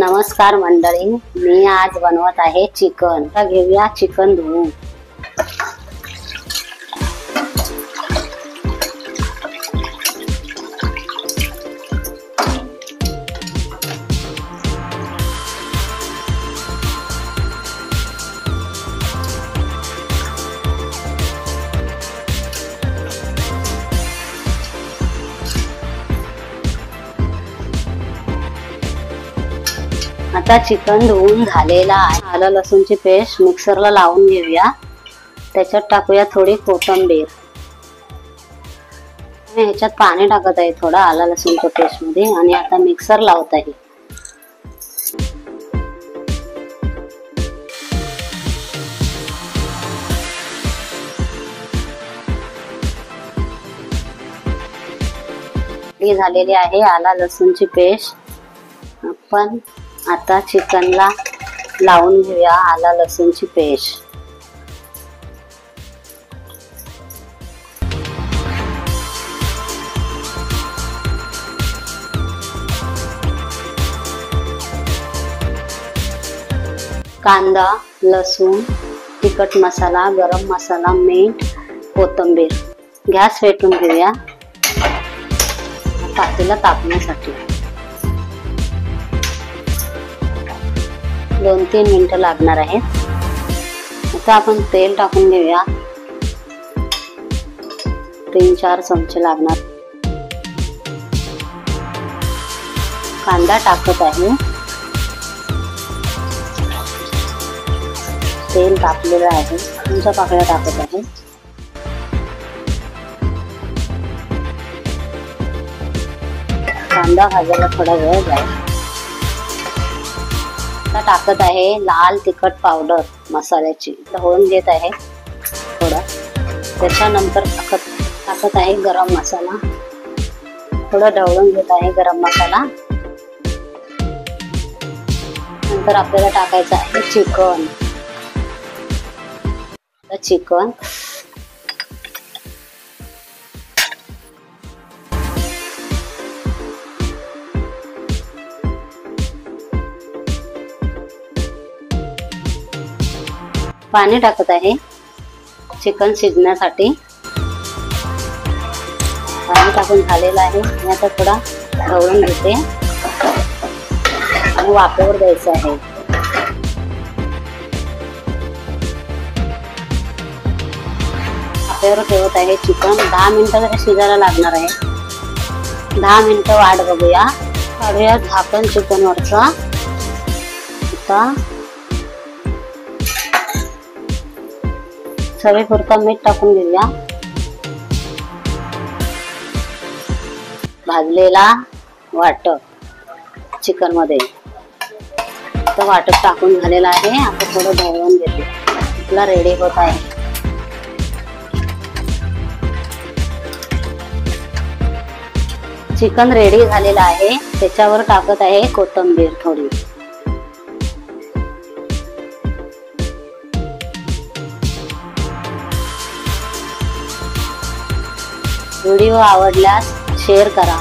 नमस्कार मंडळी, मी आज बनवत आहे चिकन। आता घेऊया चिकन धुवून। आता चिकन धुवून झालेला आहे। आलं लसूणची पेस्ट मिक्सरला लावून घेऊया। त्याच्यात टाकूया थोडी कोथिंबीर। मी ह्याच्यात पाणी टाकत आहे थोडा आलं लसूणच्या पेस्ट मध्ये आणि आता मिक्सर लावत आहे। ही झालेली आहे आलं लसूणची पेस्ट। आपण आता चिकनला लावून घेऊया आलं लसूणची पेस्ट। कांदा, लसूण, तिखट मसाला, गरम मसाला, मीठ, कोथिंबीर। गॅस पेटवून घेऊया पातेला तापण्यासाठी। 2-3 मिनिटं लागणार आहेत। आता आपण तेल टाकून घेऊया। 3-4 चमचे लागणार। कांदा टाकत आहे। तेल तापलेलं आहे। तुमच्या पाकळ्या टाकत आहे। कांदा भाजायला थोडा वेळ जाईल। टाकत आहे लाल तिखट पावडर मसाल्याची। ढवळून घेत आहे थोडा। त्याच्यानंतर टाकत आहे गरम मसाला। थोडा ढवळून घेत आहे गरम मसाला। नंतर आपल्याला टाकायचं आहे चिकन। चिकन पाणी टाकत आहे चिकन शिजण्यासाठी। पाणी टाकून झालेलं आहे। मी आता थोडा ढवळून घेते आणि वाफेवर द्यायचं आहे। वाफेवर ठेवत आहे चिकन। 10 मिनिटं तरी शिजायला लागणार आहे। 10 मिनिटं वाट बघूया। काढूया झाकण चिकन वरचं। आता चवीपुरता मीठ टाकून घेऊया। भाजलेला वाटप चिकन मध्ये तर वाटप टाकून झालेला आहे। आता थोडं ढवळून घेते। आपला रेडी होत आहे। चिकन रेडी झालेला आहे। त्याच्यावर टाकत आहे कोथिंबीर थोडी। व्हिडिओ आवडल्यास शेअर करा।